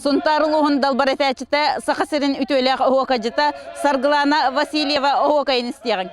Сунтарлуғын далбаретәчіті сақасырын үтөләқ оғақажыта Саргылана Васильева оғақайын істеғін.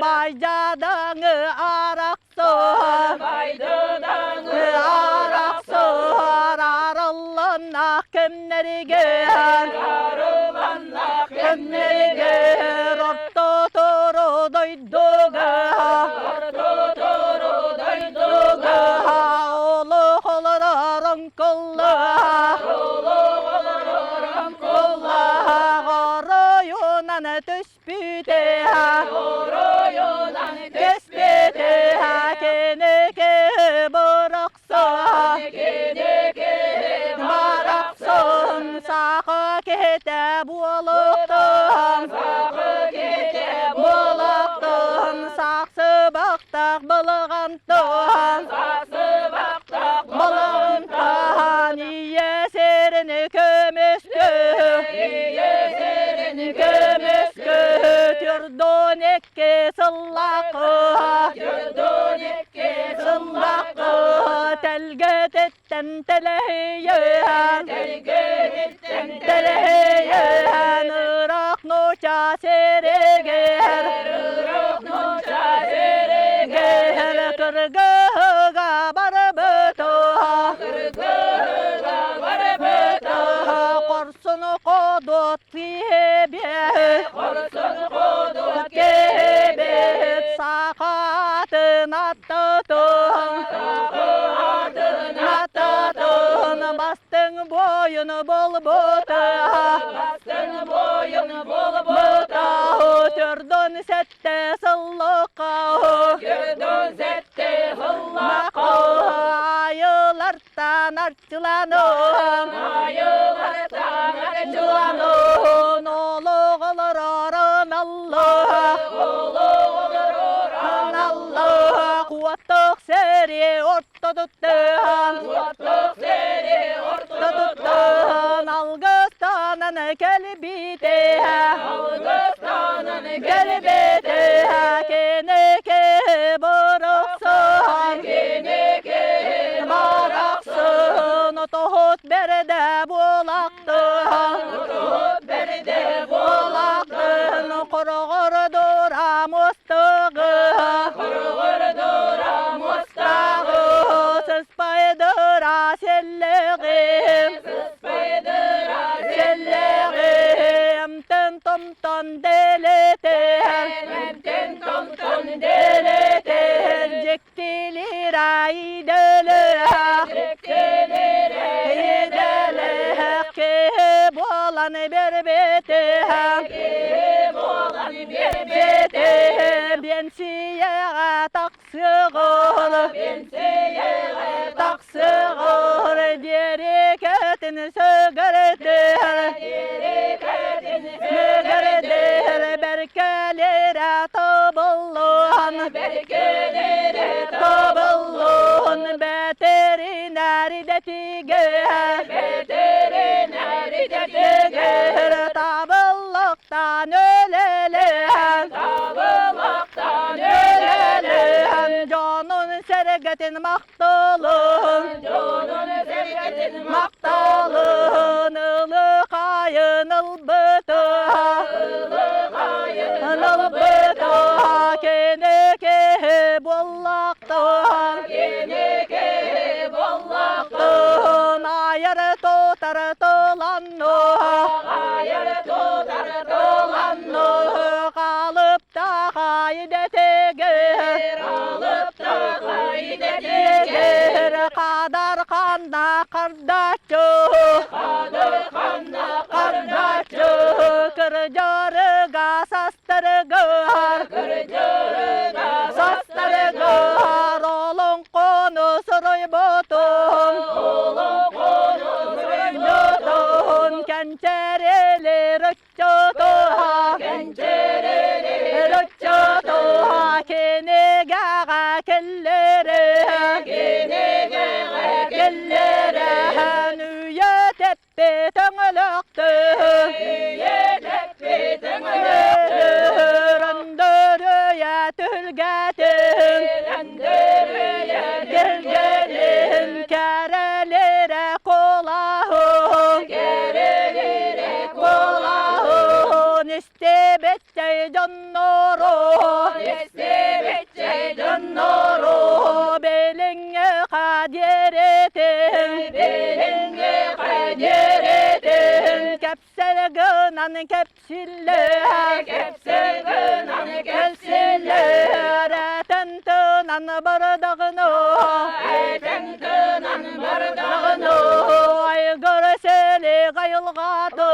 Baydağı araksı araksı ararılan kimleri gel kimleri gel orta toru doyduga oğlu olaran kolla Yunan tüspüte tüspüte keneke bıraksın sakı kete buluktan saksı baktak balığantan niye serini kömüskü Türdün ekki sıllakı Telgöt etten telehiyen Irak noça seriger Kırgıga barbıto Korsun kodut tibet sakatın attatın bastın boyunu bol buta Türdün sette sıllıka ayılardan arçılanın oğluğulur oran Allah kuvvetlik seri orta tuttan Algıstan'ın kelbite keneke bıraksın otohut berde bulaktın kurğur dura mustağı sıspaydıra selleğim tın tum ton deleter cektilir aydeler ki bolan berbete ben siyağa taksığır dereketin sögürder berkelere tabulun veterineri de tiger tabuluktan ölelen canın sergetin maktulun ılık ayın ılbıtı keneke bollaktan ayar tutar tulanno kalıp da hayde teger kadar kanda kardaçı kırcarıga sastırgar olun konu soruy botun kençereli rıççotuha kenegağa kelleri nüyet etti tönülüktü röndürüye tülgetin kerelere kolahın gınan kepsiller Eten tınan bardağını Aygır seli gayılgatı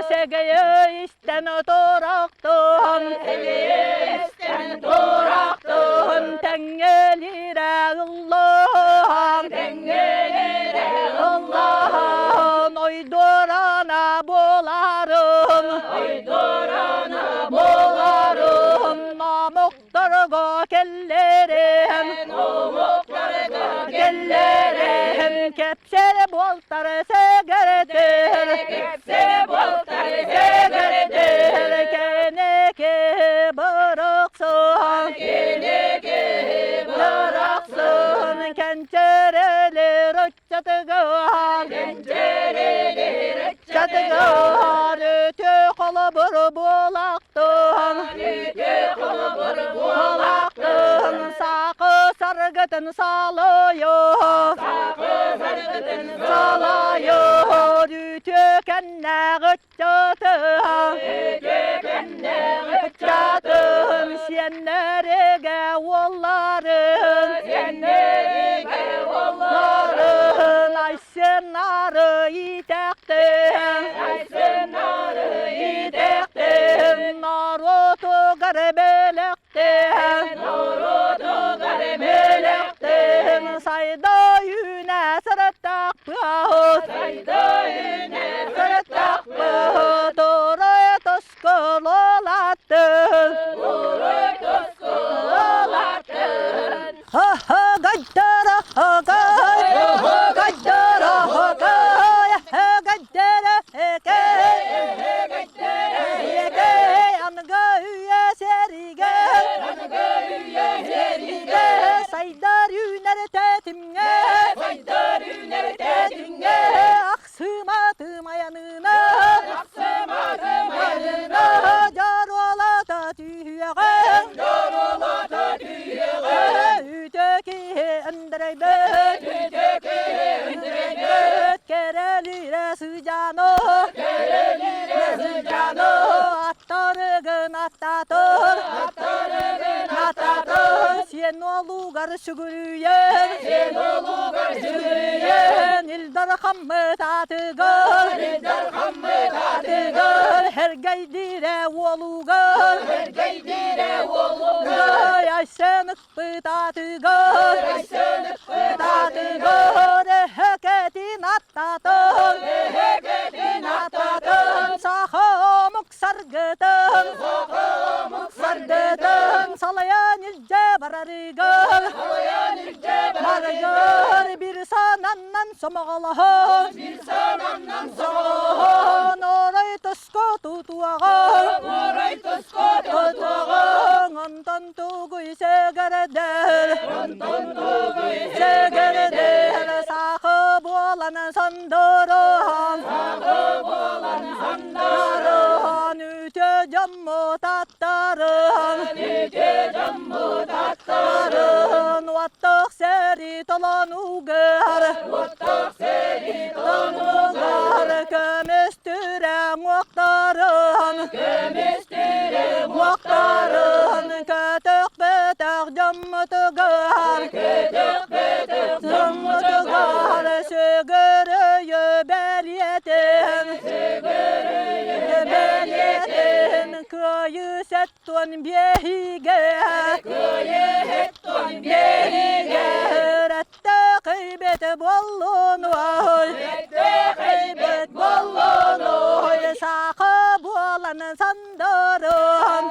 Segeyi isten toraktım Tengelire Allah'ım Oydurana bolarım Namuktarga kellerim Kepseli boltar segerdir Keneki bıraksın Kençereleri çatıgar Ütü kolu buru bulaktın Sakı sargıtın salıyor Ütü kenne gıçatın Siyenlerige volların Ayşın arı itektin Narutu garbelektin Sayda yüne sırtak Doğru toskul olattın Ha ha gaddara ha gaddara ha gaddara Anga üye serige Saydar yüner tetimge Aksımatım ayanına Carola da tüyege Üteki endireybet Kerelire sıcano Attarıgın attatır Sen olugar sügürüyen İldar hammı tatıgır Her gaydire olugar Ayşen ıkpı tatıgır Heketin attatır Sahamuk sargıtın Salayan ilce bararıgır Bir sanannan somağalahın Oray tosko tutuağın Ondan tuğuy segereder Sakı boğalan sandırın Üte cammu tattarın Vattık seri talan ugar Kömüstüre muhtarın Kötük betek cammu tıgar Sügürüyü beliyetin Köyü settun bihige Rette kıybet bollun Sakı boğalan sandırın